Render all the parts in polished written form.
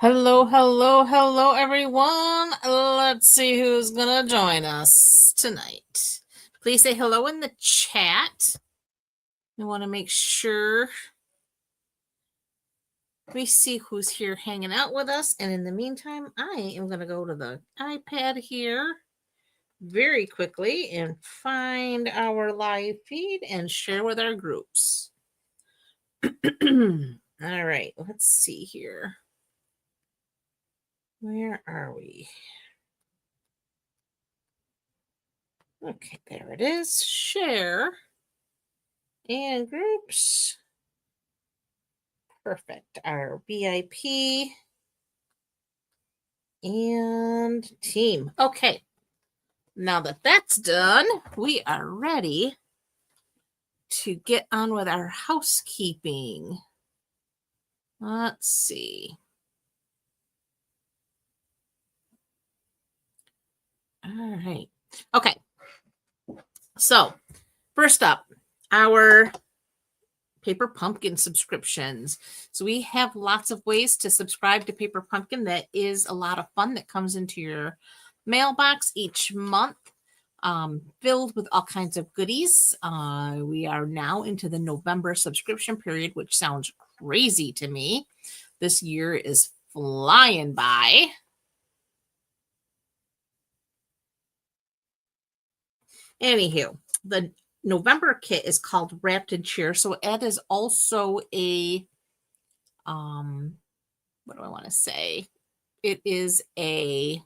Hello, hello, hello, everyone. Let's see who's gonna join us tonight. Please say hello in the chat. We want to make sure we see who's here hanging out with us. And in the meantime, I am gonna go to the iPad here very quickly and find our live feed and share with our groups. All right, let's see here. Where are we? Okay, there it is. Share and groups. Perfect. Our VIP and team. Okay. Now that that's done, we are ready to get on with our housekeeping. Let's see. All right. Okay. So, first up, our Paper Pumpkin subscriptions. So we have lots of ways to subscribe to Paper Pumpkin. That is a lot of fun that comes into your mailbox each month, filled with all kinds of goodies. We are now into the November subscription period, which sounds crazy to me. This year is flying by. Anywho, the November kit is called Wrapped in Cheer. So it is also a what do I want to say? It is a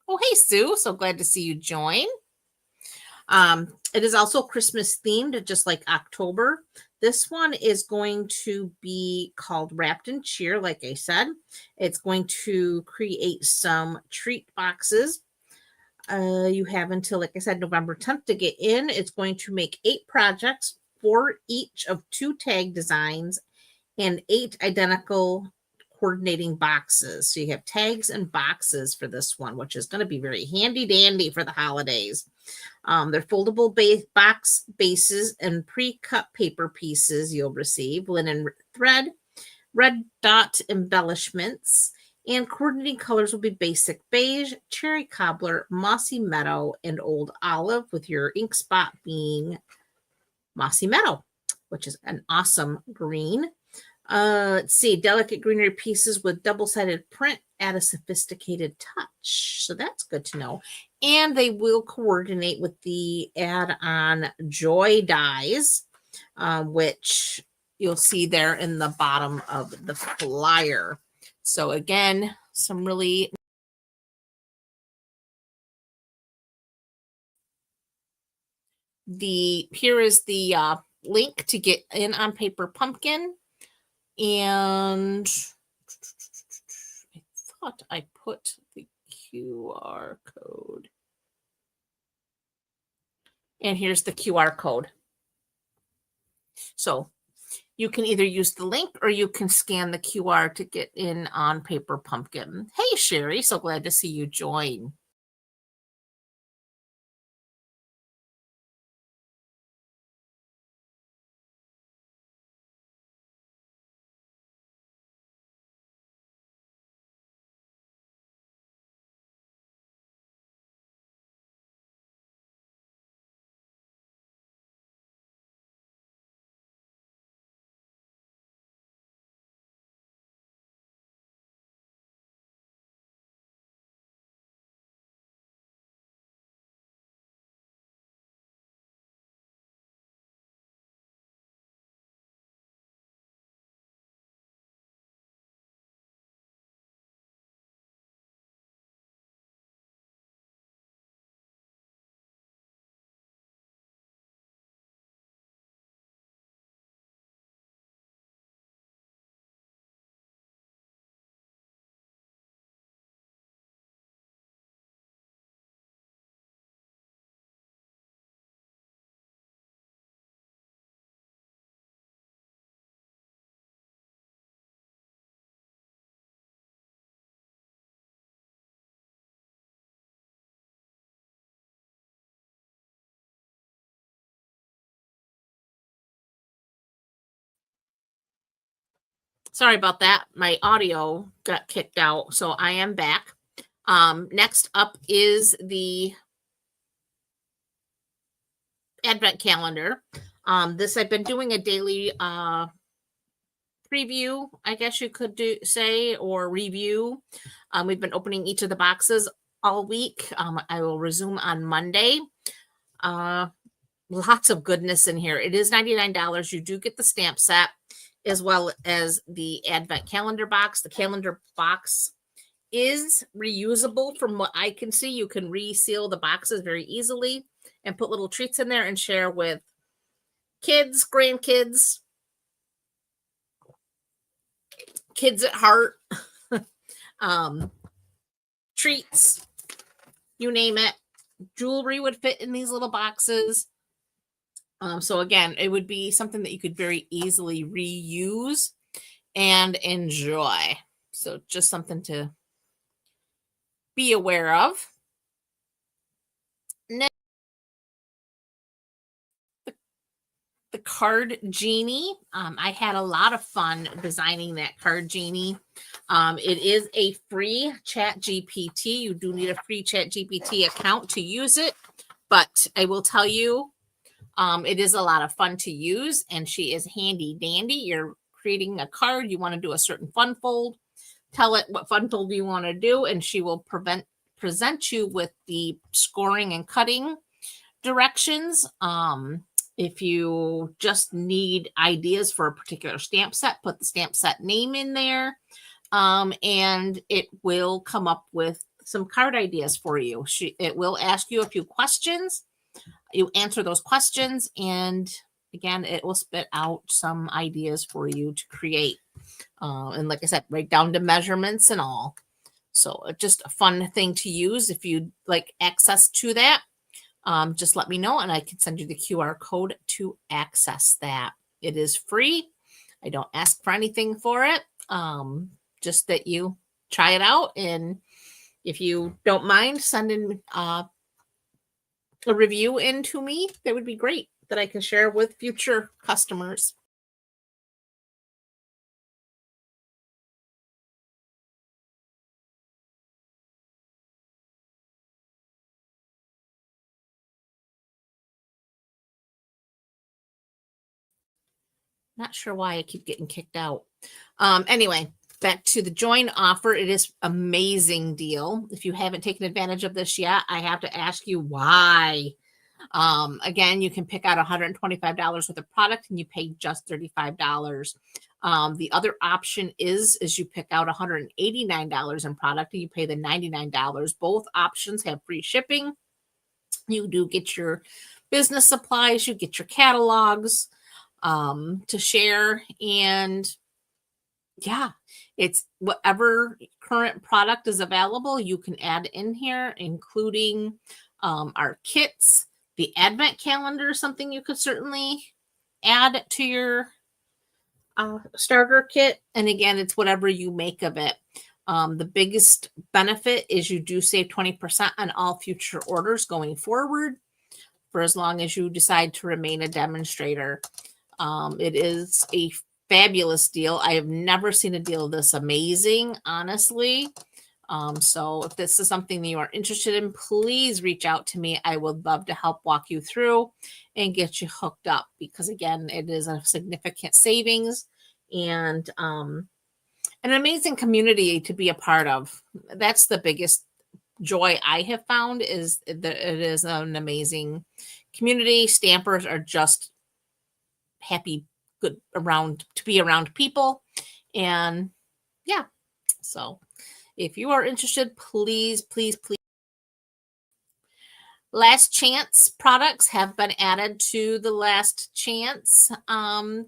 oh hey Sue, so glad to see you join. It is also Christmas themed, just like October. This one is going to be called Wrapped in Cheer, like I said. It's going to create some treat boxes. You have until, like I said, November 10th to get in. It's going to make 8 projects, 4 each of 2 tag designs, and 8 identical coordinating boxes. So you have tags and boxes for this one, which is going to be very handy dandy for the holidays. They're foldable box bases and pre-cut paper pieces you'll receive, linen thread, red dot embellishments, and coordinating colors will be basic beige, cherry cobbler, mossy meadow, and old olive, with your ink spot being mossy meadow, which is an awesome green. Let's see, delicate greenery pieces with double-sided print add a sophisticated touch. So that's good to know. And they will coordinate with the add-on Joy dies, which you'll see there in the bottom of the flyer. So again, some really here is the link to get in on Paper Pumpkin. And I thought I put the QR code. And here's the QR code. So you can either use the link or you can scan the QR to get in on Paper Pumpkin. Hey, Sherry, so glad to see you join. Sorry about that. My audio got kicked out, so I am back. Next up is the Advent calendar. This I've been doing a daily preview, I guess you could say, or review. We've been opening each of the boxes all week. I will resume on Monday. Lots of goodness in here. It is $99. You do get the stamp set as well as the Advent calendar box. The calendar box is reusable from what I can see. You can reseal the boxes very easily and put little treats in there and share with kids, grandkids, kids at heart, treats, you name it. Jewelry would fit in these little boxes. So again, it would be something that you could very easily reuse and enjoy. So just something to be aware of. Next, the card genie. I had a lot of fun designing that card genie. It is a free Chat GPT. You do need a free Chat GPT account to use it, but I will tell you, it is a lot of fun to use, and she is handy dandy. You're creating a card, you want to do a certain fun fold, tell it what fun fold you want to do, and she will present you with the scoring and cutting directions. If you just need ideas for a particular stamp set, put the stamp set name in there, and it will come up with some card ideas for you. It will ask you a few questions. You answer those questions, and again, it will spit out some ideas for you to create. And like I said, right down to measurements and all. So just a fun thing to use. If you'd like access to that, just let me know and I can send you the QR code to access that. It is free. I don't ask for anything for it. Just that you try it out. And if you don't mind sending a review in to me, that would be great, that I can share with future customers. Not sure why I keep getting kicked out. Anyway, back to the join offer. It is amazing deal. If you haven't taken advantage of this yet, I have to ask you why. Again, you can pick out $125 worth of product and you pay just $35. The other option is you pick out $189 in product and you pay the $99. Both options have free shipping. You do get your business supplies, you get your catalogs to share, and yeah, it's whatever current product is available, you can add in here, including our kits. The Advent calendar is something you could certainly add to your starter kit. And again, it's whatever you make of it. The biggest benefit is you do save 20% on all future orders going forward for as long as you decide to remain a demonstrator. It is a fabulous deal. I have never seen a deal this amazing, honestly. So if this is something that you are interested in, please reach out to me. I would love to help walk you through and get you hooked up, because again, it is a significant savings and an amazing community to be a part of. That's the biggest joy I have found, is that it is an amazing community. Stampers are just happy, good around to be around people. And yeah, so if you are interested, please. Last Chance products have been added to the Last Chance. And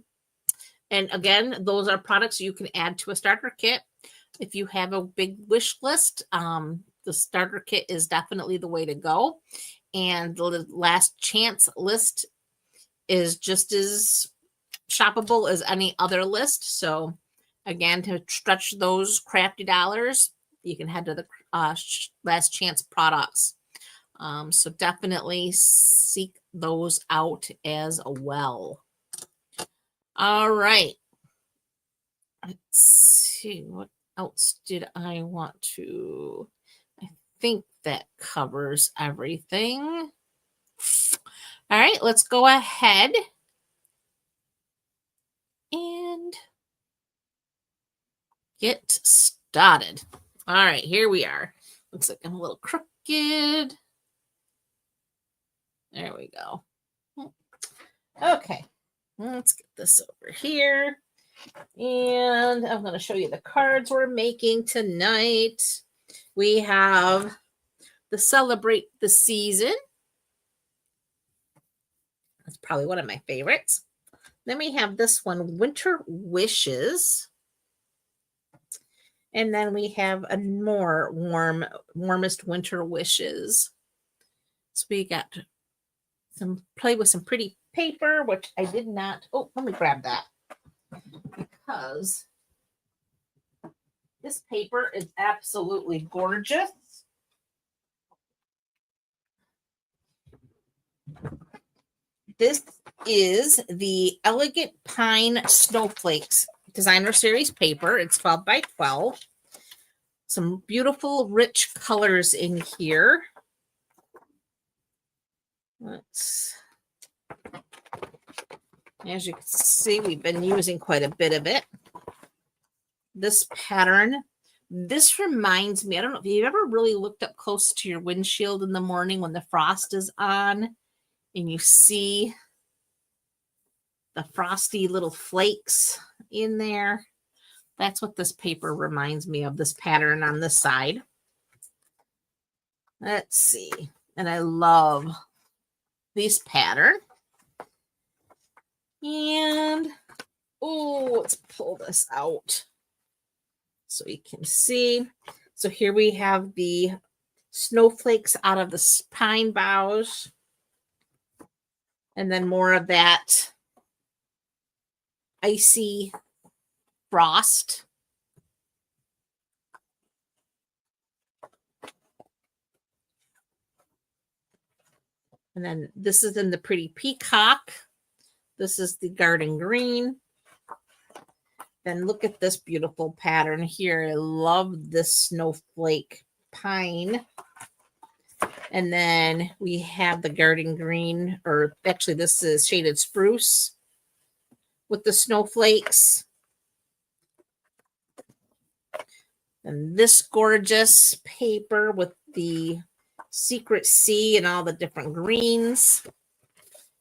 again, those are products you can add to a starter kit. If you have a big wish list, the starter kit is definitely the way to go. And the Last Chance list is just as shoppable as any other list. So again, to stretch those crafty dollars, you can head to the Last Chance products. So definitely seek those out as well. All right. Let's see, what else did I want to? I think that covers everything. All right, let's go ahead and get started. All right, here we are. Looks like I'm a little crooked. There we go. Okay, let's get this over here. And I'm going to show you the cards we're making tonight. We have the Celebrate the Season. That's probably one of my favorites. Then we have this one, Winter Wishes. And then we have a more warmest winter wishes. So we got play with some pretty paper, which I did not. Oh, let me grab that. Because this paper is absolutely gorgeous. This is the Elegant Pine Snowflakes Designer Series paper. It's 12 by 12. Some beautiful, rich colors in here. As you can see, we've been using quite a bit of it. This pattern, this reminds me, I don't know if you've ever really looked up close to your windshield in the morning when the frost is on and you see the frosty little flakes in there. That's what this paper reminds me of, this pattern on this side. Let's see. And I love this pattern. And, oh, let's pull this out so you can see. So here we have the snowflakes out of the pine boughs. And then more of that icy frost. And then this is in the pretty peacock. This is the garden green. Then look at this beautiful pattern here. I love this snowflake pine. And then we have the garden green, or actually this is shaded spruce with the snowflakes. And this gorgeous paper with the secret sea and all the different greens.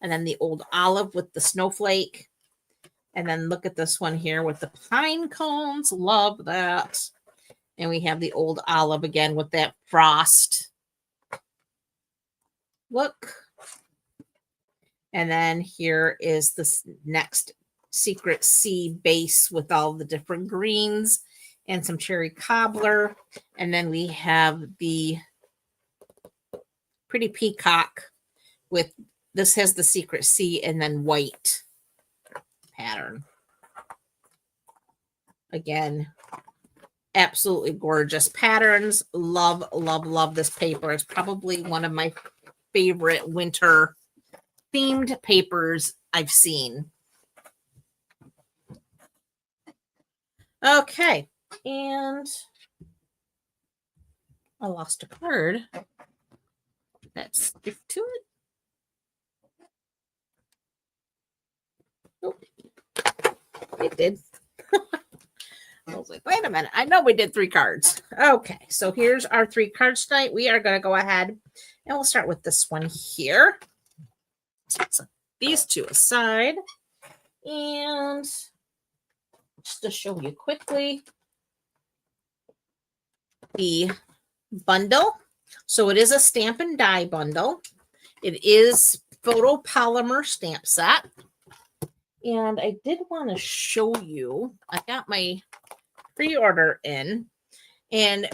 And then the old olive with the snowflake. And then look at this one here with the pine cones. Love that. And we have the old olive again with that frost. Look. And then here is this next secret sea base with all the different greens and some cherry cobbler. And then we have the pretty peacock with, this has the secret sea and then white pattern. Again, absolutely gorgeous patterns. Love, love, love this paper. It's probably one of my favorite winter themed papers I've seen. Okay, and I lost a card. Let's stick to it. Nope. It did. I was like, wait a minute. I know we did 3 cards. Okay, so here's our 3 cards tonight. We are going to go ahead and we'll start with this one here. So these 2 aside. And just to show you quickly the bundle. So it is a stamp and die bundle. It is photopolymer stamp set. And I did want to show you, I got my pre-order in, and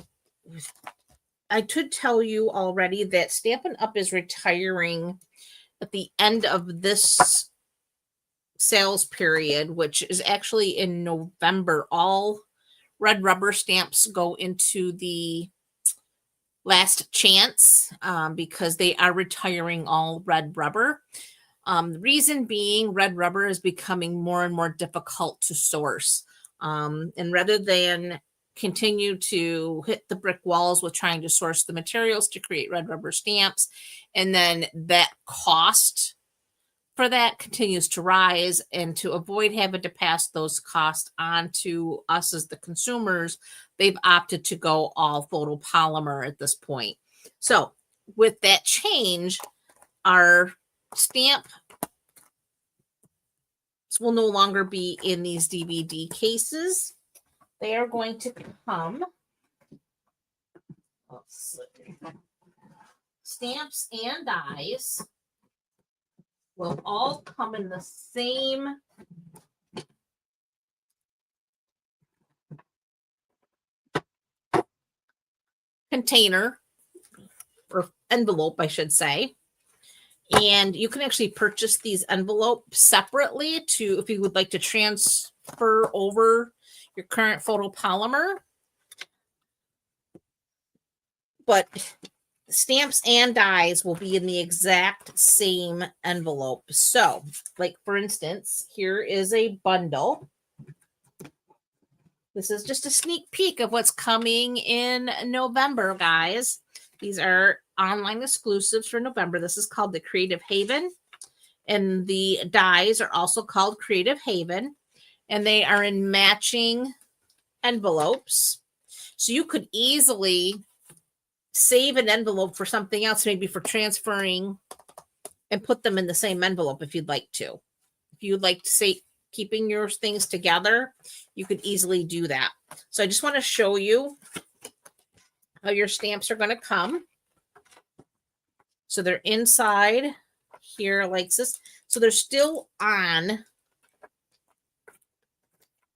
I could tell you already that Stampin' Up! Is retiring at the end of this sales period, which is actually in November. All red rubber stamps go into the last chance because they are retiring all red rubber. The reason being, red rubber is becoming more and more difficult to source. And rather than continue to hit the brick walls with trying to source the materials to create red rubber stamps, and then that cost for that continues to rise, and to avoid having to pass those costs on to us as the consumers, they've opted to go all photopolymer at this point. So with that change, our stamp will no longer be in these DVD cases. They are going to come, let's see, stamps and dies will all come in the same container, or envelope, I should say. And you can actually purchase these envelopes separately to, if you would like to transfer over your current photopolymer. But stamps and dies will be in the exact same envelope. So, like for instance, here is a bundle. This is just a sneak peek of what's coming in November, guys. These are online exclusives for November. This is called the Creative Haven, and the dies are also called Creative Haven, and they are in matching envelopes. So you could easily save an envelope for something else, maybe for transferring, and put them in the same envelope if you'd like to. If you'd like to say keeping your things together, you could easily do that. So I just want to show you how your stamps are going to come. So they're inside here like this. So they're still on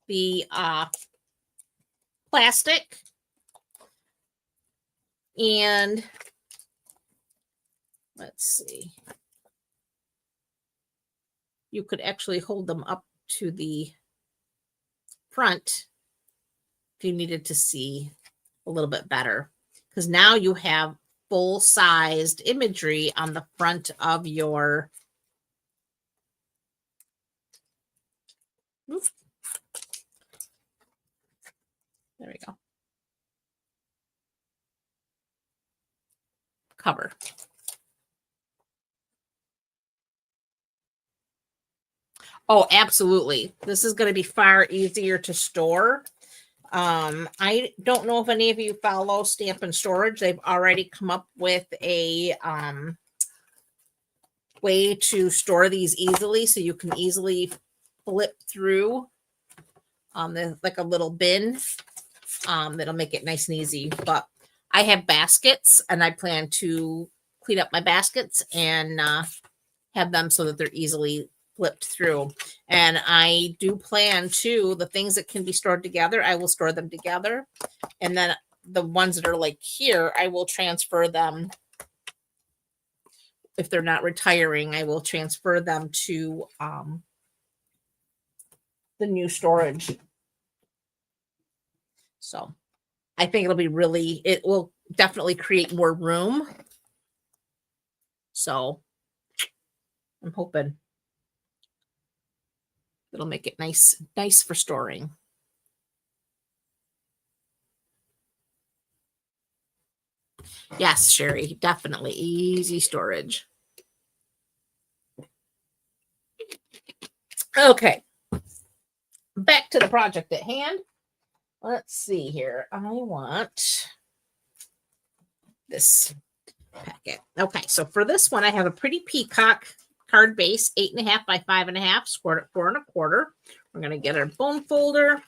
the plastic. And let's see. You could actually hold them up to the front if you needed to see a little bit better, because now you have full-sized imagery on the front of your there we go, cover. Oh, absolutely. This is going to be far easier to store. I don't know if any of you follow Stampin' Storage. They've already come up with a way to store these easily, so you can easily flip through like a little bin. That'll make it nice and easy. But I have baskets, and I plan to clean up my baskets and have them so that they're easily flipped through. And I do plan to, the things that can be stored together, I will store them together. And then the ones that are like here, I will transfer them. If they're not retiring, I will transfer them to the new storage. So I think it'll be really, it will definitely create more room. So I'm hoping it'll make it nice for storing. Yes, Sherry, definitely easy storage. Okay, back to the project at hand. Let's see here. I want this packet. Okay, so for this one, I have a pretty peacock card base, 8.5 by 5.5, scored at 4 1/4. We're going to get our bone folder,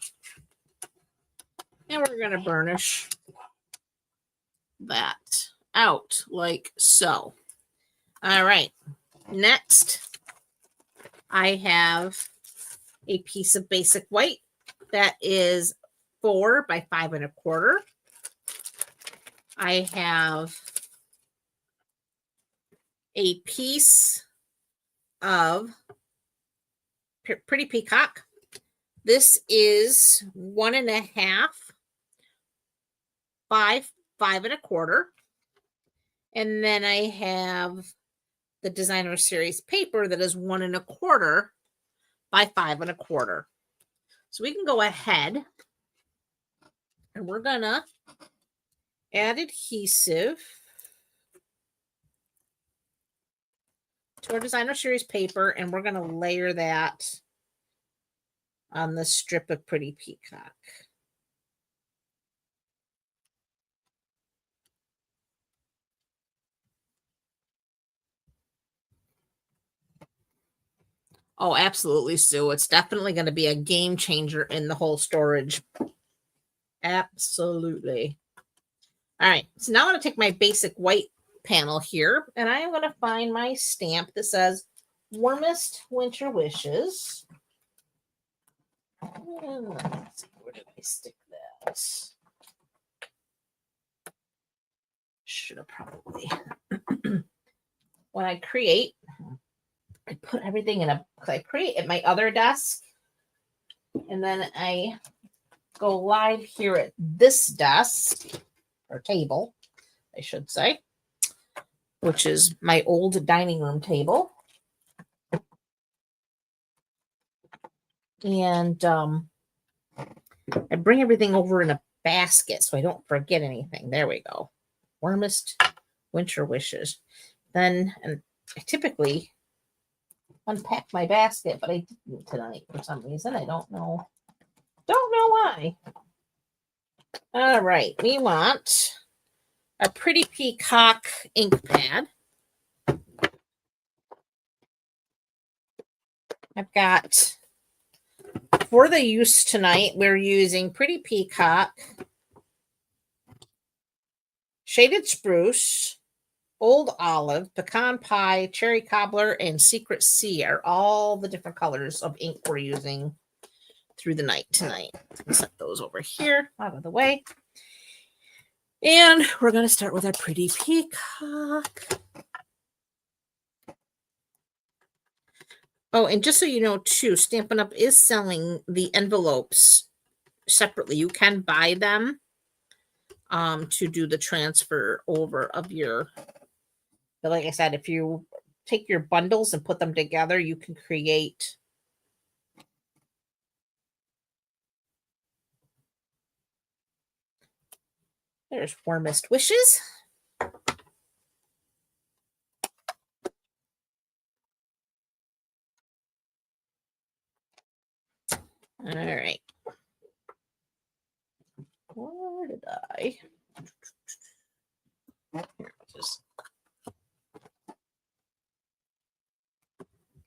and we're going to burnish that out like so. All right, next I have a piece of basic white that is 4 by 5 1/4. I have a piece of pretty peacock. This is 1.5 by 5 1/4. And then I have the designer series paper that is 1 1/4 by 5 1/4. So we can go ahead and we're gonna add adhesive to our designer series paper, and we're gonna layer that on this strip of Pretty Peacock. Oh, absolutely, Sue. It's definitely going to be a game changer in the whole storage. Absolutely. All right. So now I'm going to take my basic white panel here, and I am going to find my stamp that says Warmest Winter Wishes. And let's see, where did I stick that? Should have probably. When I create, I put everything in I create at my other desk, and then I go live here at this desk, or table, I should say, which is my old dining room table. And I bring everything over in a basket so I don't forget anything. There we go. Warmest Winter Wishes. Then, and I typically unpack my basket, but I didn't tonight for some reason. I don't know. Don't know why. All right. We want a Pretty Peacock ink pad. I've got, for the use tonight, we're using Pretty Peacock, Shaded Spruce, Old Olive, Pecan Pie, Cherry Cobbler, and Secret Sea are all the different colors of ink we're using through the night tonight. Let's set those over here out of the way. And we're going to start with our Pretty Peacock. Oh, and just so you know, too, Stampin' Up! Is selling the envelopes separately. You can buy them to do the transfer over of your, but like I said, if you take your bundles and put them together, you can create there's Warmest Wishes. All right. Where did I? Just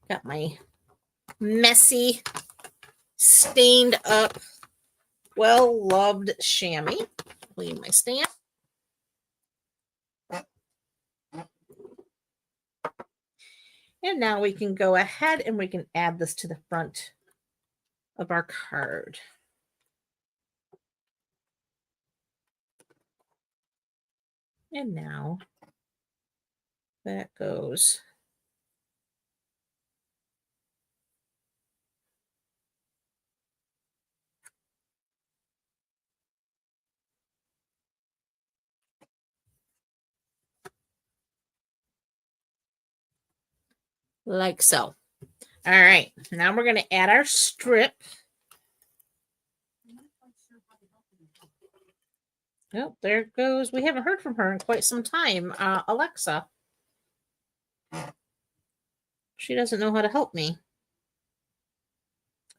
got my messy, stained up, well-loved chamois. Clean my stamp. And now we can go ahead and we can add this to the front of our card. And now that goes like so. All right, now we're going to add our strip. Oh, there it goes. We haven't heard from her in quite some time. Alexa. She doesn't know how to help me.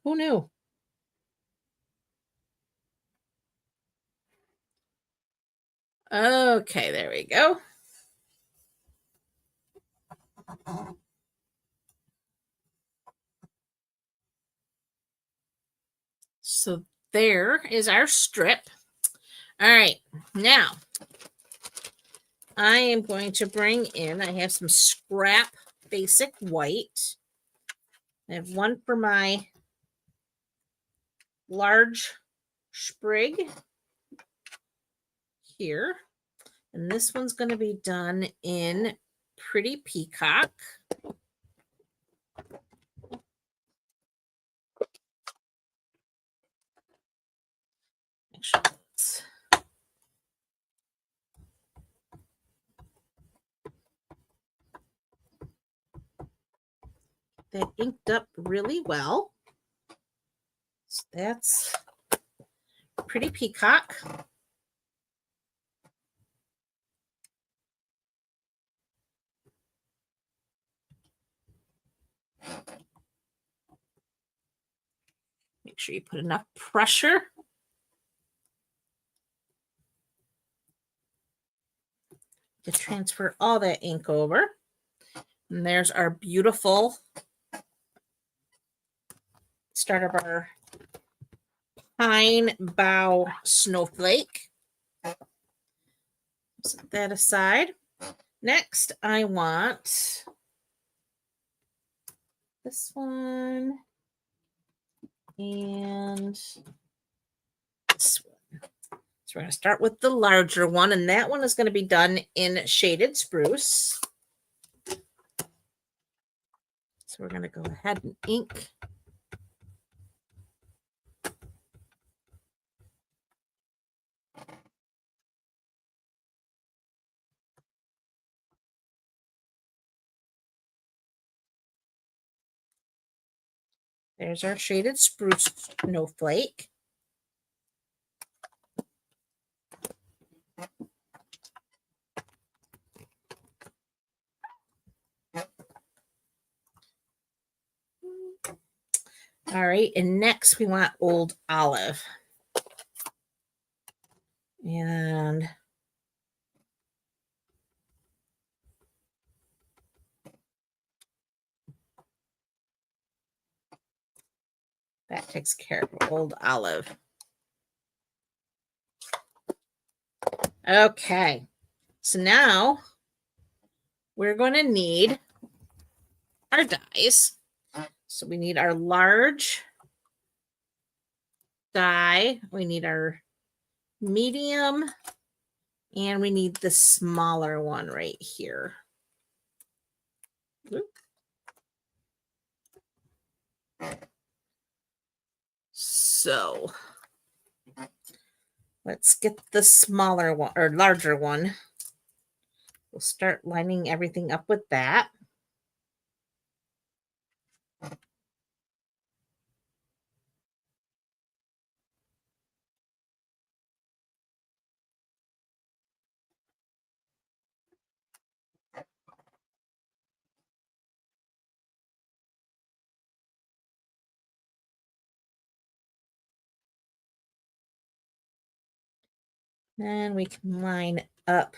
Who knew? Okay, there we go. So there is our strip. All right, now I am going to bring in, I have some scrap basic white. I have one for my large sprig here. And this one's going to be done in Pretty Peacock. Actually, let's that inked up really well. So that's pretty peacock. Make sure you put enough pressure. To transfer all that ink over. And there's our beautiful start of our pine bough snowflake. Set that aside. Next, I want this one and this one. So we're going to start with the larger one, and that one is going to be done in shaded spruce. So we're going to go ahead and ink. There's our shaded spruce snowflake. All right, and next we want old olive. And that takes care of old olive. Okay, so now we're going to need our dies. So we need our large die, we need our medium, and we need the smaller one right here. So let's get the smaller one or larger one. We'll start lining everything up with that. Then we can line up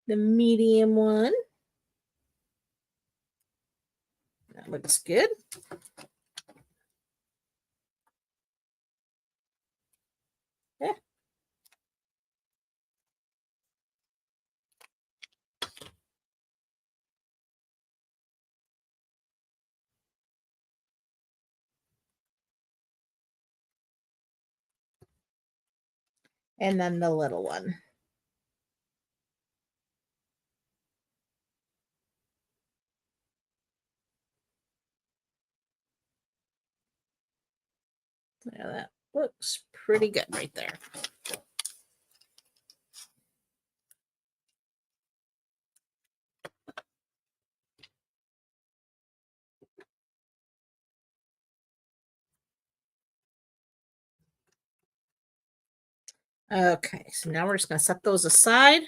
the medium one. That looks good. Yeah. And then the little one. Yeah, that looks pretty good right there. Okay, so now we're just going to set those aside.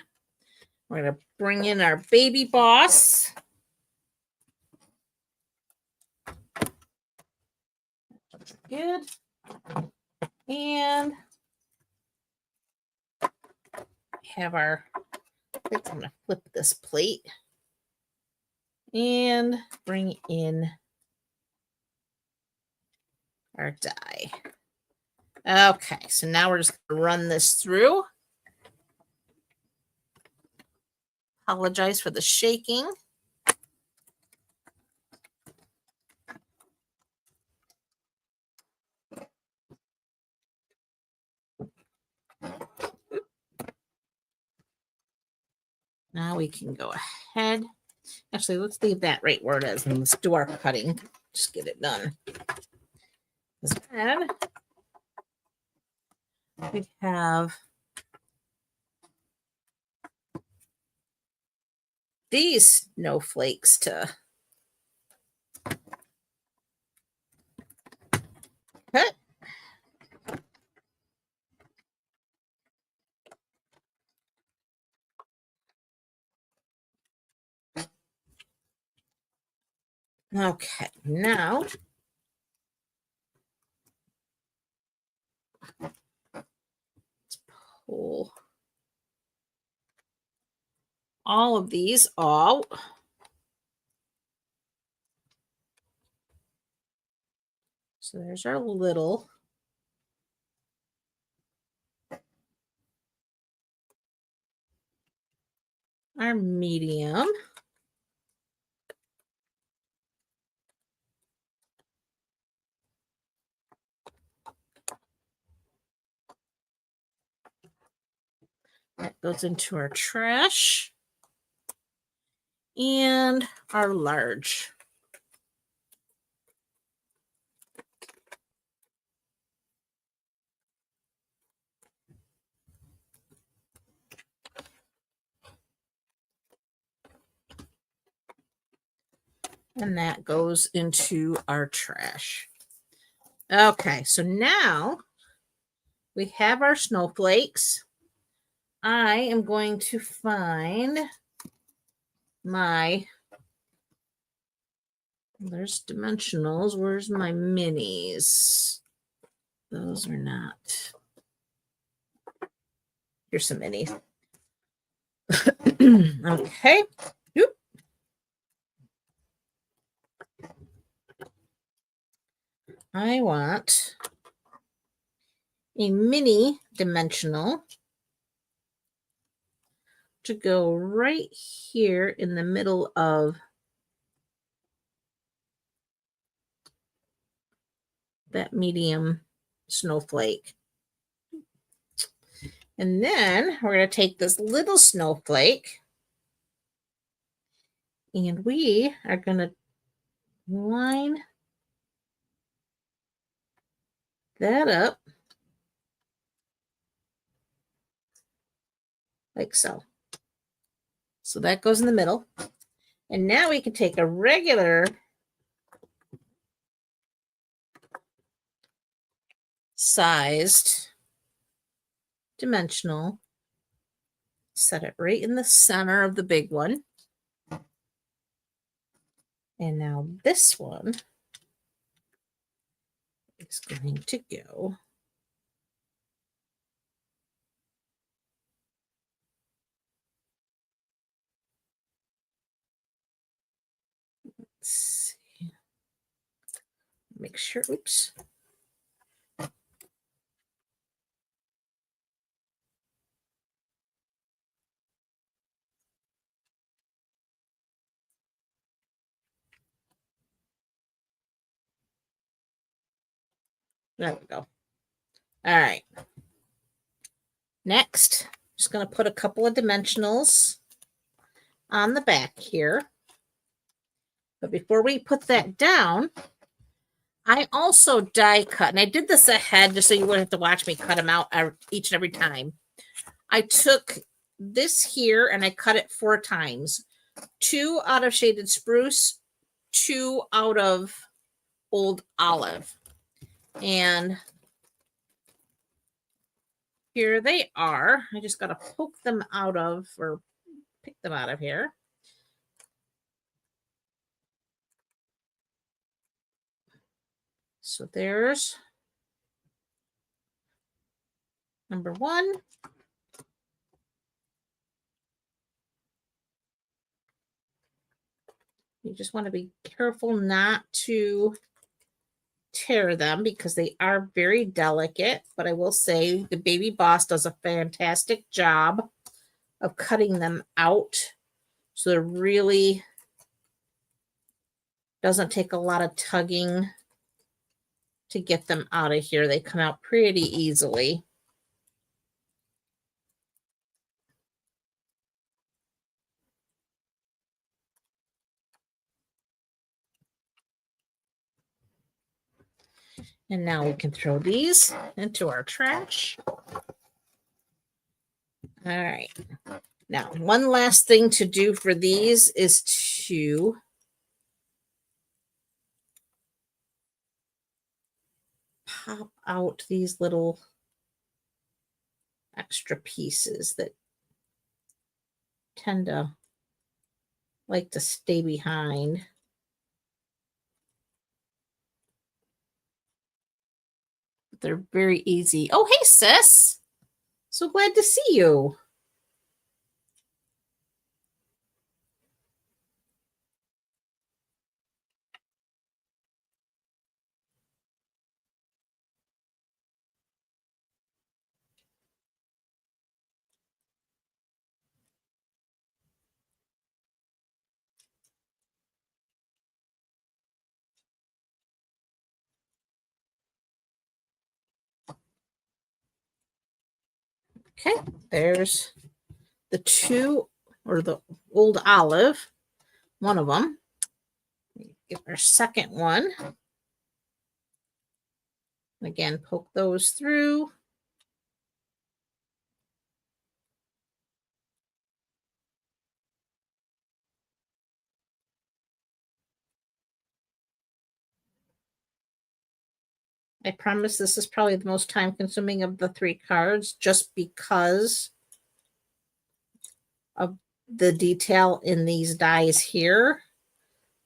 We're going to bring in our baby boss. Good. And have our, I'm going to flip this plate and bring in our die. Okay, so now we're just going to run this through. Apologize for the shaking. Now we can go ahead. Actually, let's leave that right where it is and let's do our cutting. Just get it done. Then we have these snowflakes to cut. Okay, now let's pull all of these out. So there's our little. Our medium. That goes into our trash. And our large. And that goes into our trash. Okay, so now we have our snowflakes. I am going to find my, there's dimensionals. Where's my minis? Those are not. Here's some minis. Okay. Oop. I want a mini dimensional to go right here in the middle of that medium snowflake. And then we're going to take this little snowflake and we are going to line that up like so. So that goes in the middle. And now we can take a regular sized dimensional, set it right in the center of the big one. And now this one is going to go let's see. Make sure, oops. There we go. All right. Next, just going to put a couple of dimensionals on the back here. But before we put that down, I also die cut, and I did this ahead just so you wouldn't have to watch me cut them out each and every time. I took this here and I cut it 4 times. 2 out of shaded spruce, 2 out of old olive. And here they are. I just got to poke them out of, or pick them out of here. So there's number 1. You just want to be careful not to tear them because they are very delicate. But I will say the baby boss does a fantastic job of cutting them out. So it really doesn't take a lot of tugging to get them out of here. They come out pretty easily. And now we can throw these into our trash. All right. Now, one last thing to do for these is to pop out these little extra pieces that tend to like to stay behind. They're very easy. Oh, hey, sis. So glad to see you. Okay, there's the two, or the old olive, one of them. Get our second one. Again, poke those through. I promise this is probably the most time consuming of the 3 cards just because of the detail in these dies here.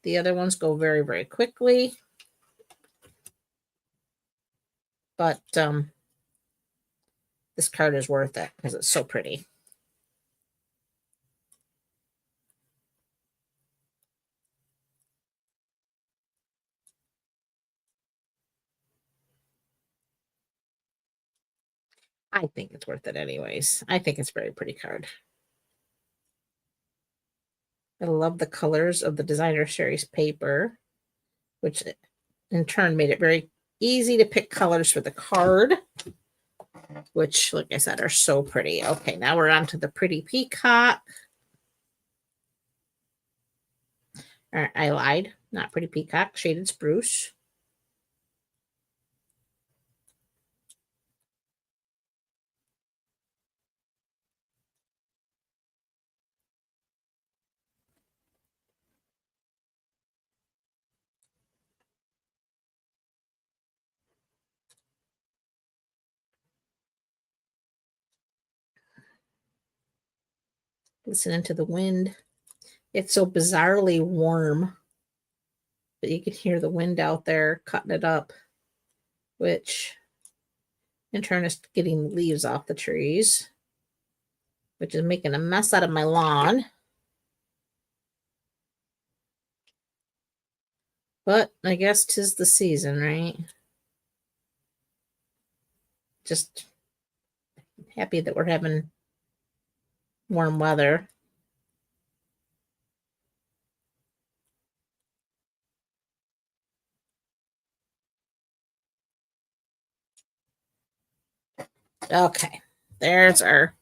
The other ones go very, very quickly. But this card is worth it because it's so pretty. I think it's worth it anyways. I think it's a very pretty card. I love the colors of the designer series paper, which in turn made it very easy to pick colors for the card, which, like I said, are so pretty. Okay, now we're on to the pretty peacock. I lied. Not pretty peacock, shaded spruce. Listening to the wind. It's so bizarrely warm, but you can hear the wind out there cutting it up, which in turn is getting leaves off the trees, which is making a mess out of my lawn. But I guess 'tis the season, right? Just happy that we're having warm weather. Okay, there's our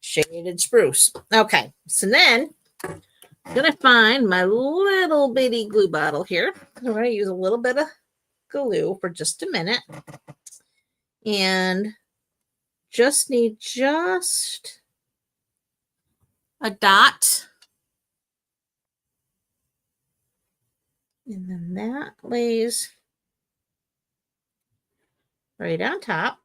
shaded spruce. Okay, so then I'm gonna find my little bitty glue bottle here. I'm gonna use a little bit of glue for just a minute, and just need just a dot, and then that lays right on top.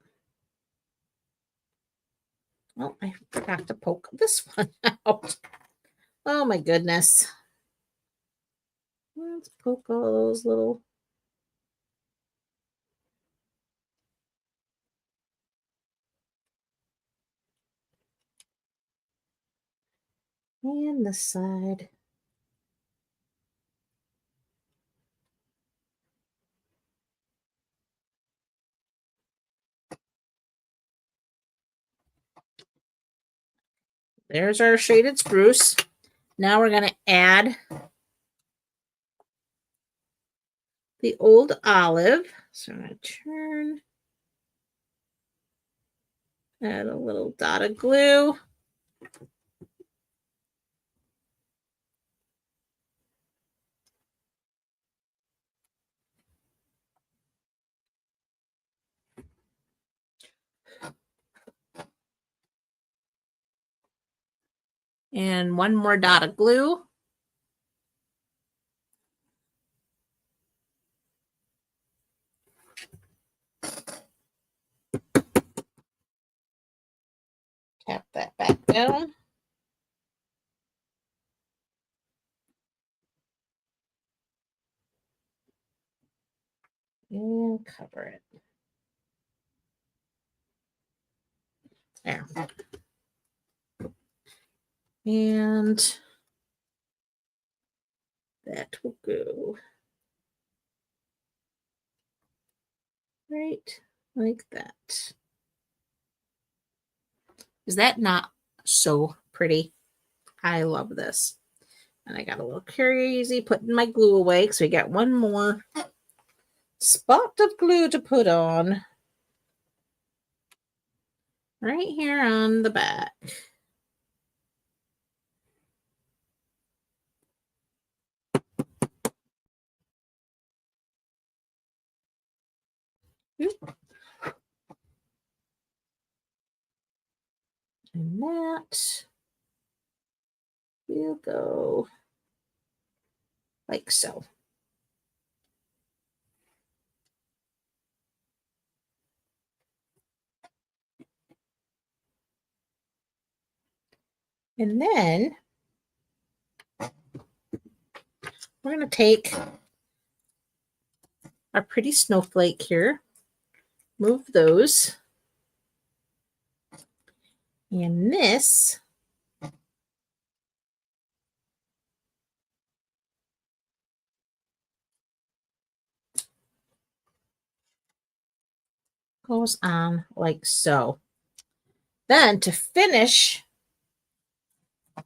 Oh, I forgot to poke this one out. Oh my goodness. Let's poke all those little. And this side. There's our shaded spruce. Now we're going to add the old olive. So I'm going to turn, add a little dot of glue. And one more dot of glue. Tap that back down. And cover it. There. And that will go right like that. Is that not so pretty? I love this. And I got a little crazy putting my glue away, so we got one more spot of glue to put on right here on the back. Oop. And that will go like so. And then we're going to take our pretty snowflake here, move those, and this goes on like so. Then to finish,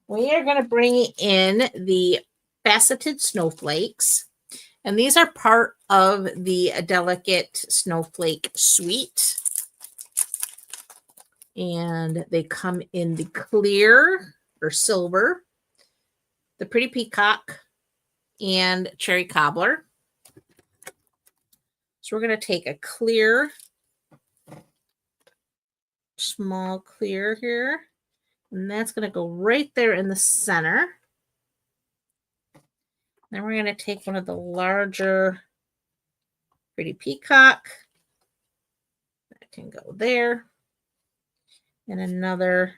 we are going to bring in the faceted snowflakes. And these are part of the Delicate Snowflake Suite. And they come in the clear or silver, the pretty peacock, and cherry cobbler. So we're going to take a clear, small clear here. And that's going to go right there in the center. Then we're going to take one of the larger pretty peacock. That can go there. And another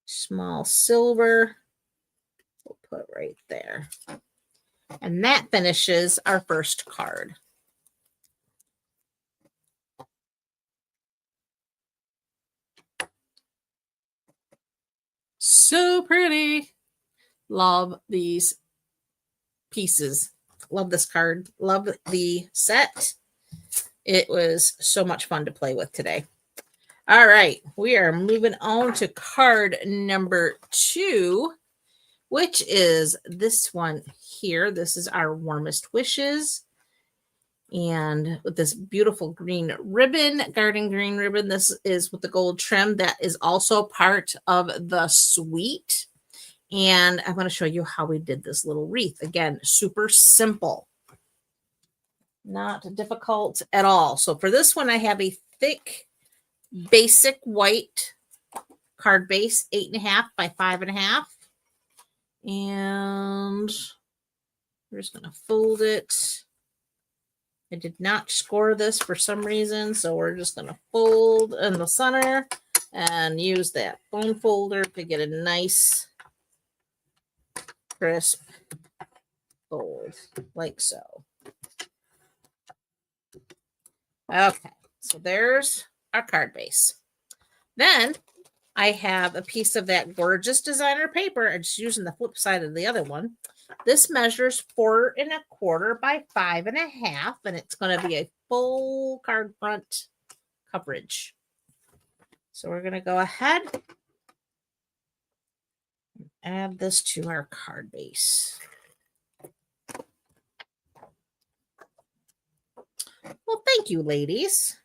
small silver. We'll put right there. And that finishes our first card. So pretty. Love these pieces. Love this card. Love the set. It was so much fun to play with today. All right, we are moving on to card number 2, which is this one here. This is our warmest wishes. And with this beautiful green ribbon, garden green ribbon, this is with the gold trim. That is also part of the suite. And I'm going to show you how we did this little wreath. Again, super simple. Not difficult at all. So for this one, I have a thick, basic white card base, 8.5 by 5.5. And we're just going to fold it. I did not score this for some reason, so we're just going to fold in the center and use that bone folder to get a nice, crisp fold, like so. Okay, so there's our card base. Then I have a piece of that gorgeous designer paper. I'm just using the flip side of the other one. This measures 4.25 by 5.5, and it's going to be a full card front coverage. So we're going to go ahead and add this to our card base. Well, thank you, ladies.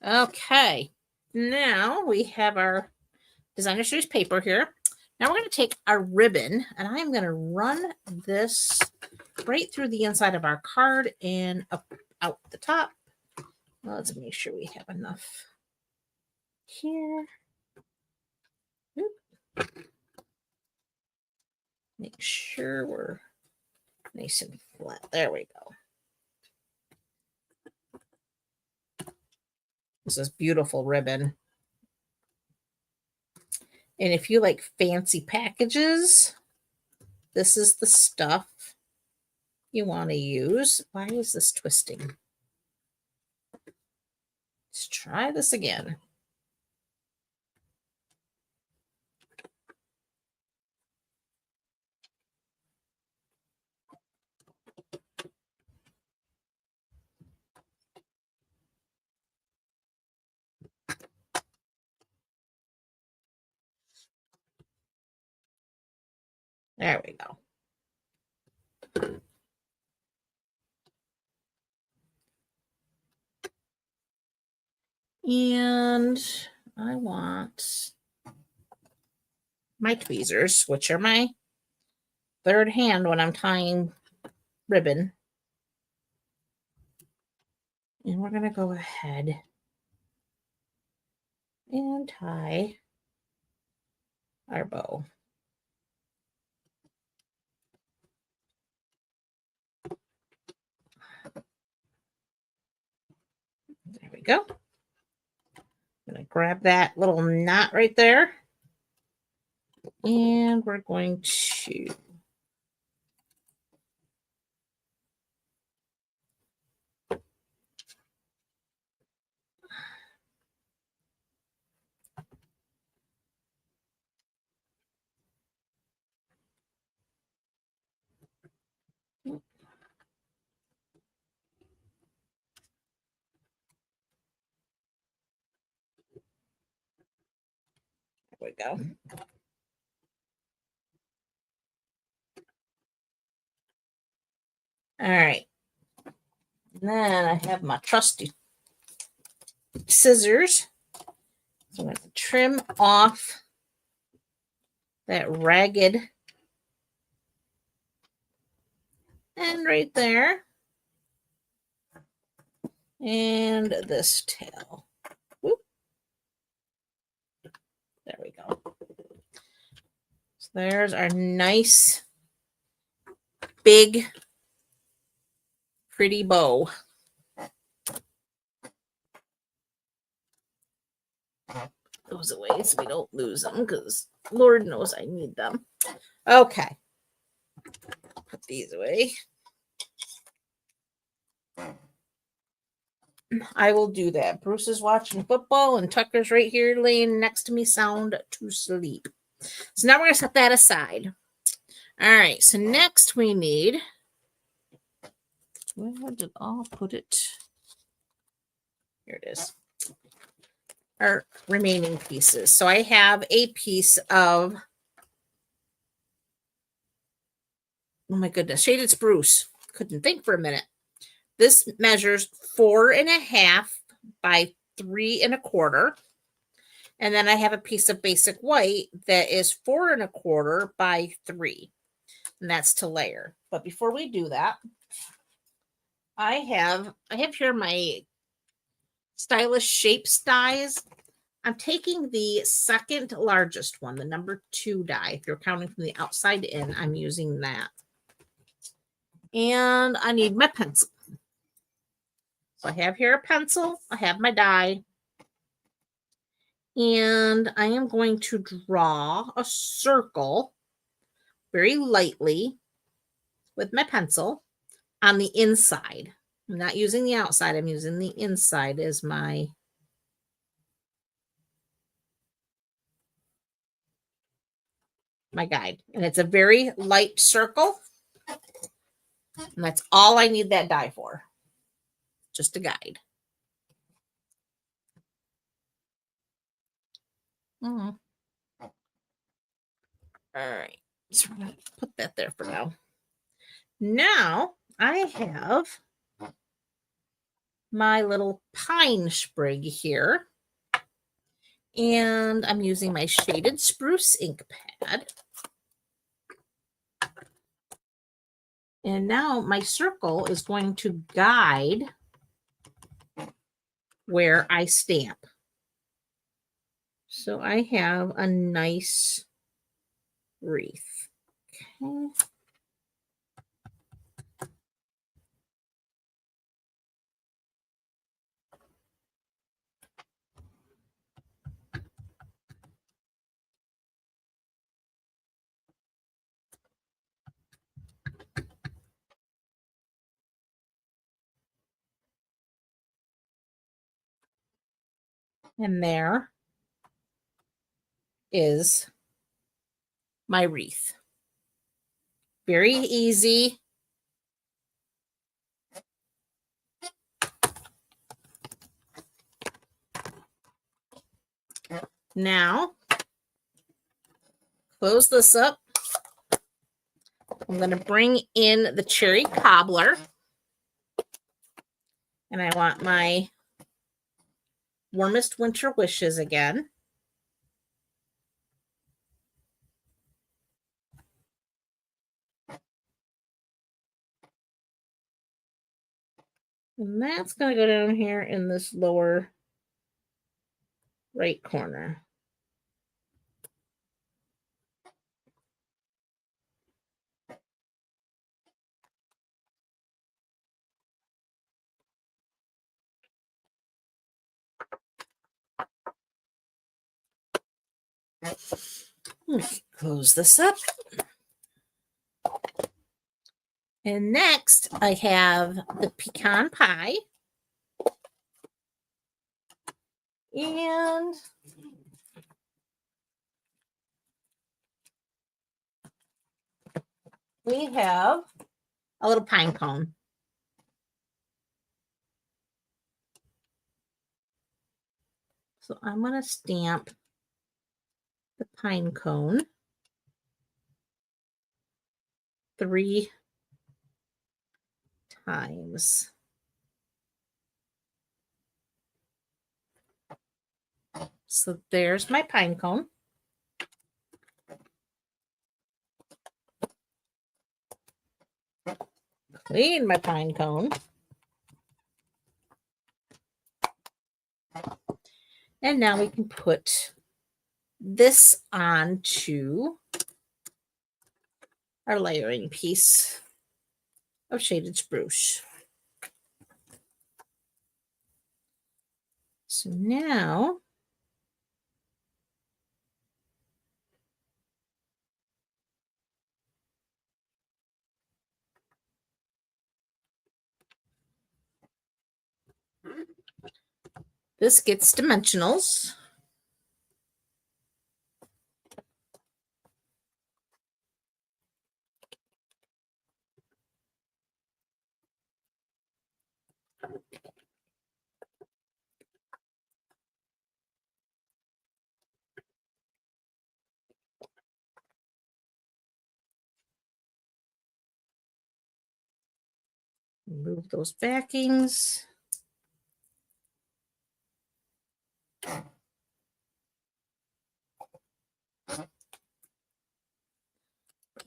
Okay, now we have our designer series paper here. Now we're going to take our ribbon and I'm going to run this right through the inside of our card and up out the top. Well, let's make sure we have enough here. Oop. Make sure we're nice and flat. There we go. This is beautiful ribbon. And if you like fancy packages, this is the stuff you want to use. Why is this twisting? Let's try this again. There we go. And I want my tweezers, which are my third hand when I'm tying ribbon. And we're going to go ahead and tie our bow. There we go. I'm going to grab that little knot right there. And we're going to there we go. All right. And then I have my trusty scissors. So I'm going to trim off that ragged end right there. And this tail. Whoop. There we go. So there's our nice, big, pretty bow. Those away so we don't lose them because Lord knows I need them. Okay. Put these away. I will do that. Bruce is watching football and Tucker's right here laying next to me sound to sleep. So now we're going to set that aside. All right. So next we need, where did I put it? Here it is. Our remaining pieces. So I have a piece of, oh my goodness, shaded spruce. Couldn't think for a minute. This measures 4.5 by 3 1/4. And then I have a piece of basic white that is 4 1/4 by 3. And that's to layer. But before we do that, I have here my stylish shapes dies. I'm taking the second largest one, the number 2 die. If you're counting from the outside in, I'm using that. And I need my pencil. So I have here a pencil. I have my die. And I am going to draw a circle very lightly with my pencil on the inside. I'm not using the outside. I'm using the inside as my guide. And it's a very light circle. And that's all I need that die for. Just a guide. All right. So we're going to put that there for now. Now I have my little pine sprig here. And I'm using my shaded spruce ink pad. And now my circle is going to guide where I stamp. So I have a nice wreath. Okay. And there is my wreath. Very easy. Now, close this up. I'm going to bring in the cherry cobbler. And I want my warmest winter wishes again. And that's going to go down here in this lower right corner. Close this up. And next I have the pecan pie. And we have a little pine cone. So I'm going to stamp the pine cone 3 times. So there's my pine cone. Clean my pine cone. And now we can put this onto our layering piece of shaded spruce. So now this gets dimensionals. Remove those backings.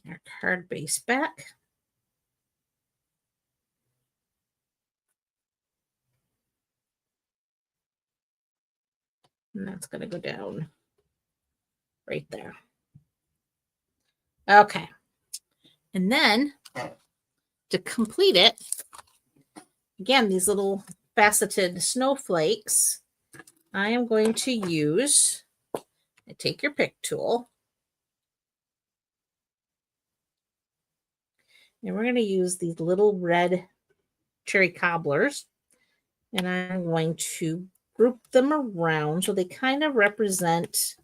Our card base back. And that's going to go down right there. Okay. And then to complete it, again, these little faceted snowflakes, I am going to use, take your pick tool, and we're going to use these little red cherry cobblers, and I'm going to group them around so they kind of represent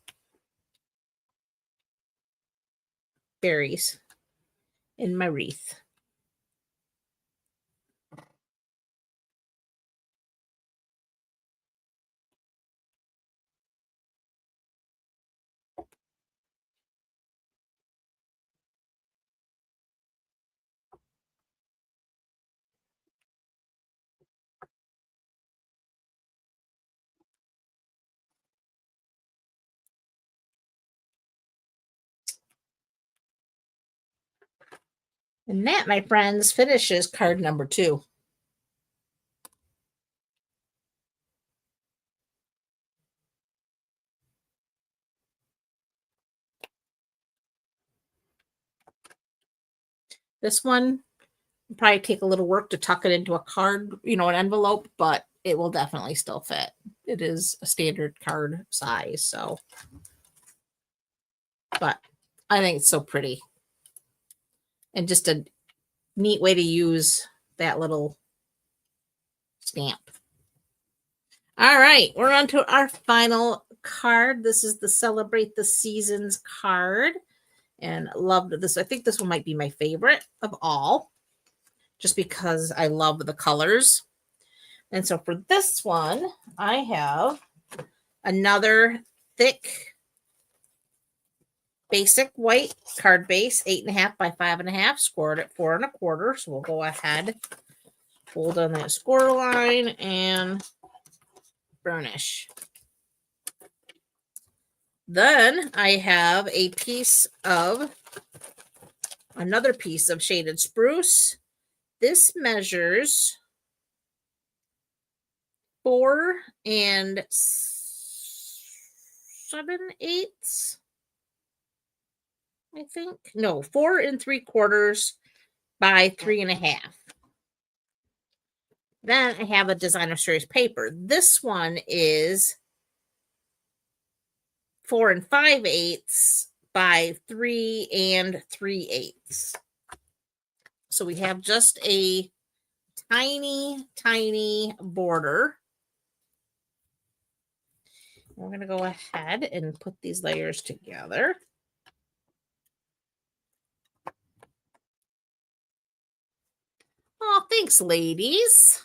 berries in my wreath. And that, my friends, finishes card number 2. This one will probably take a little work to tuck it into a card, an envelope, but it will definitely still fit. It is a standard card size, so. But I think it's so pretty. And just a neat way to use that little stamp. All right, we're on to our final card. This is the Celebrate the Seasons card. And loved this. I think this one might be my favorite of all, just because I love the colors. And so for this one, I have another thick basic white card base, 8.5 by 5.5, scored at 4 1/4. So we'll go ahead, fold on that score line, and burnish. Then I have another piece of shaded spruce. This measures 4 7/8. I think. No, 4 3/4 by 3.5. Then I have a designer series paper. This one is 4 5/8 by 3 3/8. So we have just a tiny, tiny border. We're going to go ahead and put these layers together. Oh, thanks, ladies.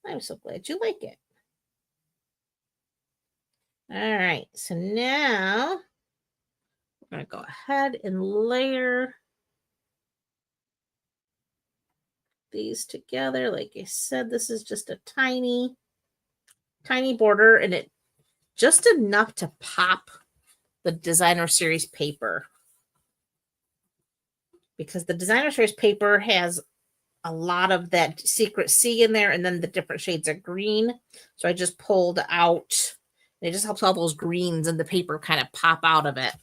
I'm so glad you like it. All right, so now we're going to go ahead and layer these together. Like I said, this is just a tiny, tiny border, and it just enough to pop the designer series paper, because the designer series paper has a lot of that secret sea in there, and then the different shades of green. So I just pulled out, and it just helps all those greens in the paper kind of pop out of it.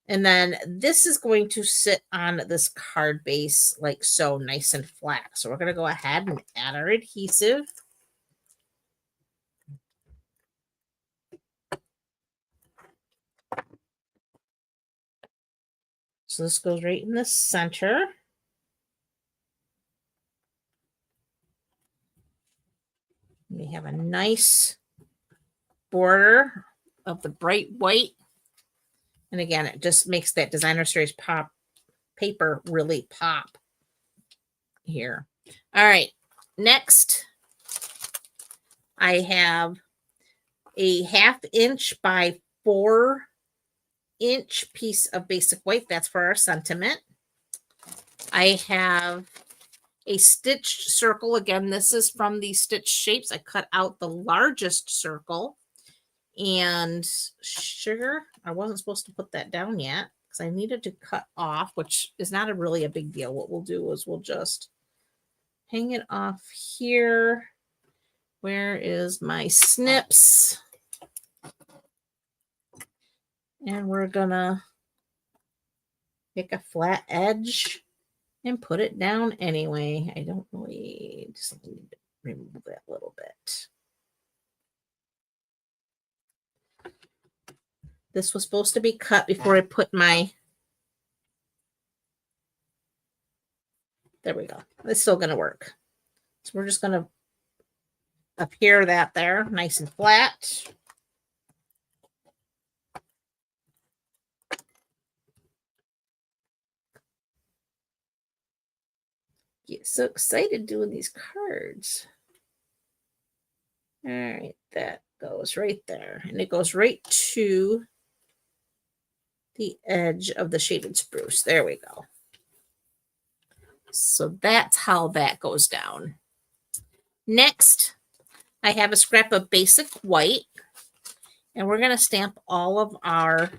And then this is going to sit on this card base like so, nice and flat. So we're going to go ahead and add our adhesive. So this goes right in the center. We have a nice border of the bright white. And again, it just makes that designer series paper really pop here. All right. Next, I have a 1/2 inch by 4 inch piece of basic white. That's for our sentiment. I have a stitched circle. Again, this is from the Stitch Shapes. I cut out the largest circle. And sugar, I wasn't supposed to put that down yet because I needed to cut off, which is not really a big deal. What we'll do is we'll just hang it off here. Where is my snips? And we're gonna pick a flat edge and put it down anyway. I don't really just need to remove that a little bit. This was supposed to be cut before I put my, there we go. It's still going to work. So we're just going to appear that there, nice and flat. Get so excited doing these cards. All right, that goes right there. And it goes right to the edge of the shaded spruce. There we go. So that's how that goes down. Next, I have a scrap of basic white, and we're going to stamp all of our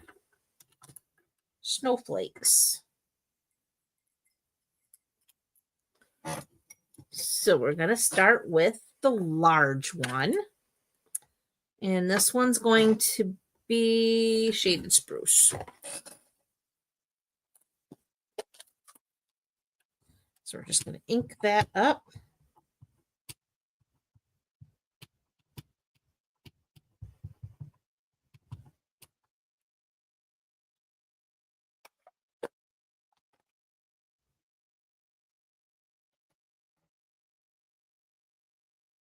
snowflakes. So we're going to start with the large one. And this one's going to be shaded spruce. So we're just going to ink that up.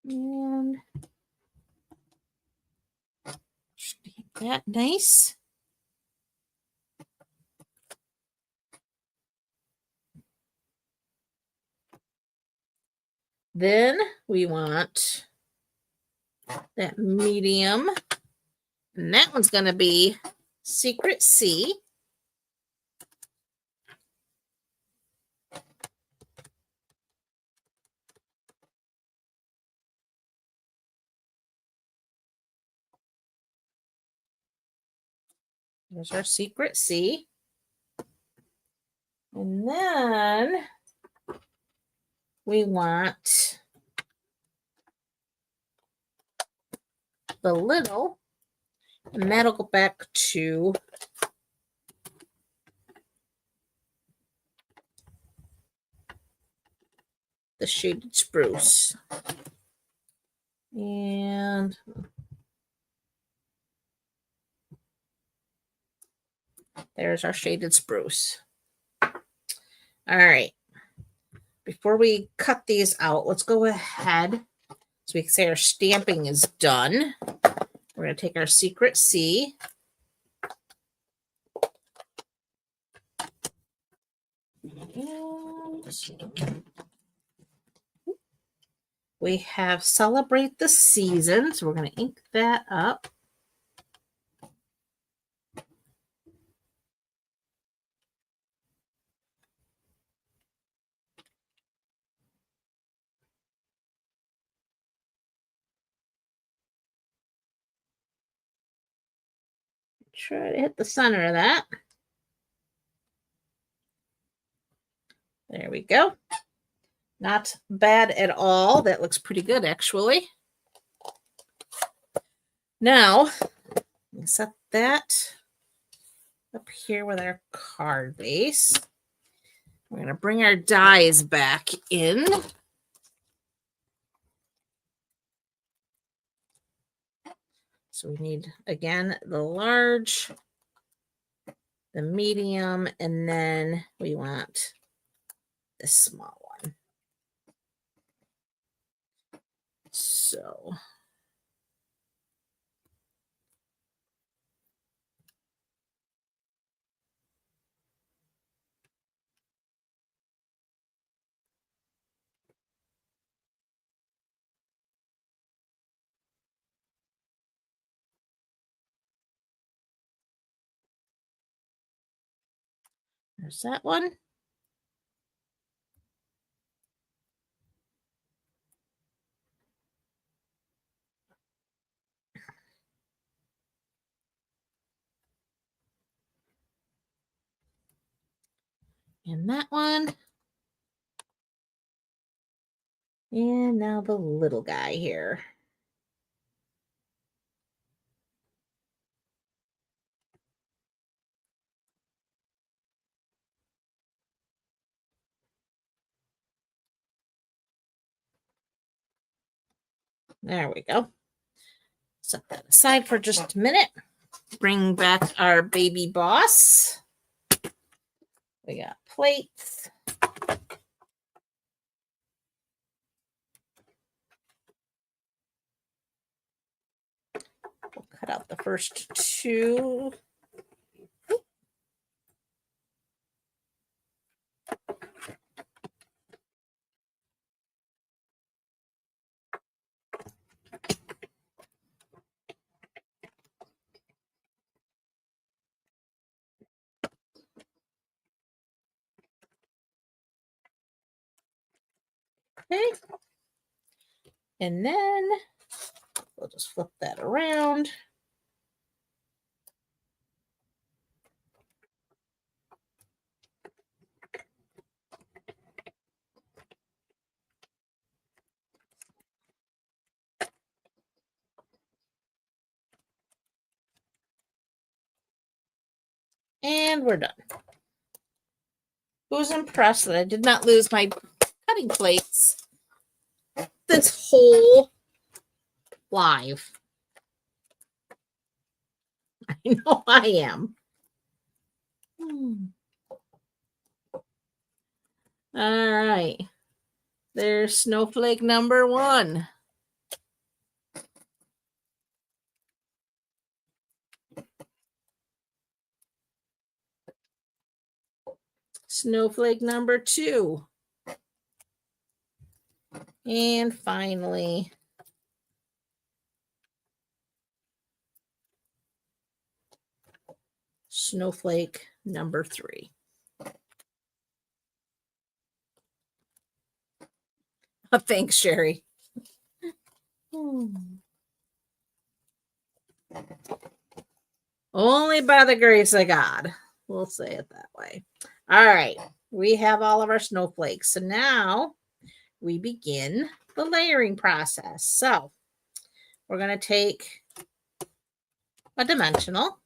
And stamp that nice. Then we want that medium. And that one's going to be Secret C. There's our Secret C. And then we want the little, and that'll go back to the shaded spruce. And there's our shaded spruce. All right. Before we cut these out, let's go ahead. So we can say our stamping is done. We're going to take our Secret C. And we have Celebrate the Season. So we're going to ink that up. Try to hit the center of that. There we go. Not bad at all. That looks pretty good, actually. Now, set that up here with our card base. We're going to bring our dies back in. So we need, again, the large, the medium, and then we want the small one. So there's that one. And that one. And now the little guy here. There we go. Set that aside for just a minute. Bring back our baby boss. We got plates. We'll cut out the first two. Okay. And then we'll just flip that around. And we're done. Who's impressed that I did not lose my cutting plates this whole live? I know I am. All right. There's snowflake number 1. Snowflake number 2. And finally, snowflake number 3. Oh, thanks, Sherry. Only by the grace of God. We'll say it that way. All right. We have all of our snowflakes. So now we begin the layering process. So we're going to take a dimensional,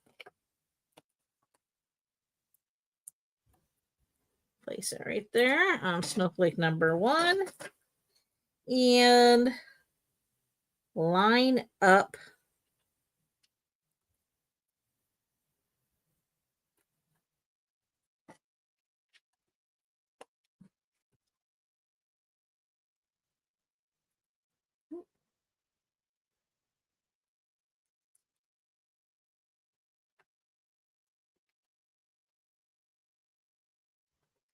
place it right there on snowflake number 1, and line up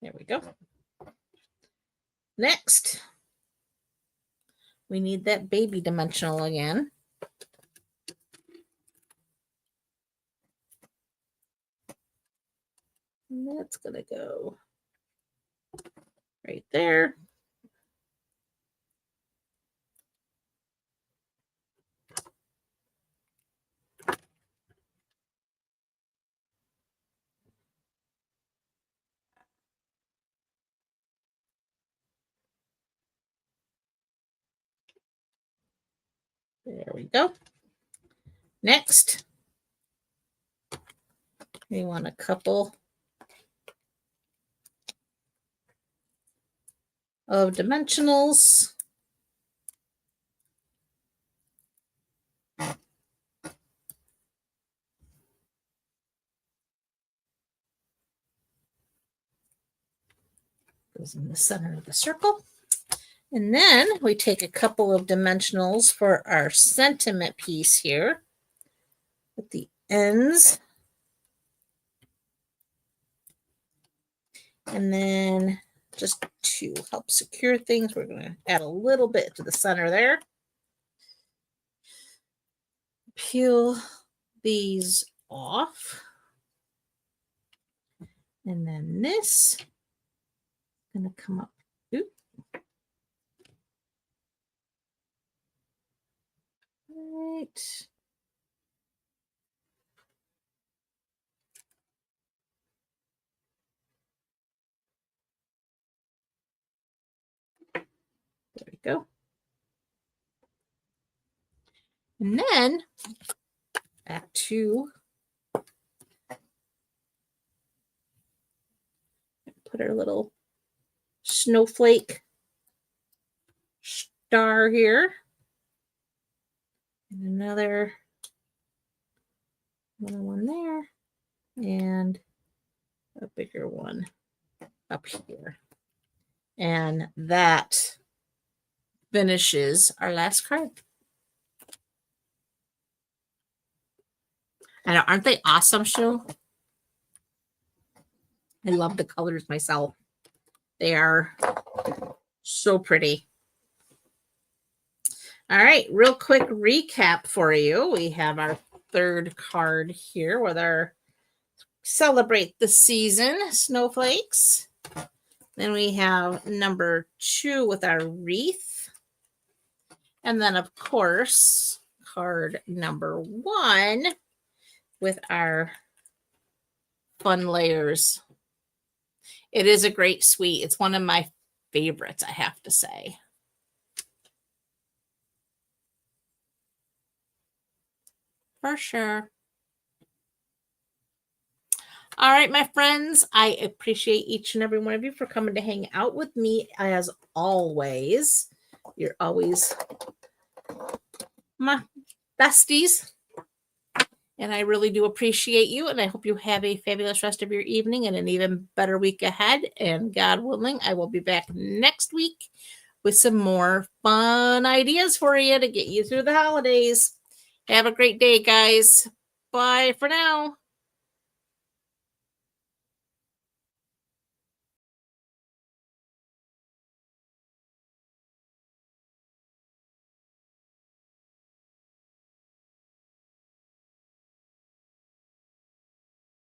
there we go. Next, we need that baby dimensional again. And that's going to go right there. There we go. Next, we want a couple of dimensionals. Goes in the center of the circle. And then we take a couple of dimensionals for our sentiment piece here at the ends. And then just to help secure things, we're going to add a little bit to the center there. Peel these off. And then this is going to come up. Oop. Right. There we go. And then back to put our little snowflake star here. And another little one there. And a bigger one up here. And that finishes our last card. And aren't they awesome, Shu? I love the colors myself. They are so pretty. All right, real quick recap for you. We have our third card here with our celebrate the season snowflakes. Then we have number 2 with our wreath. And then, of course, card number 1 with our fun layers. It is a great suite. It's one of my favorites, I have to say. For sure. All right, my friends, I appreciate each and every one of you for coming to hang out with me as always. You're always my besties. And I really do appreciate you. And I hope you have a fabulous rest of your evening and an even better week ahead. And God willing, I will be back next week with some more fun ideas for you to get you through the holidays. Have a great day, guys. Bye for now.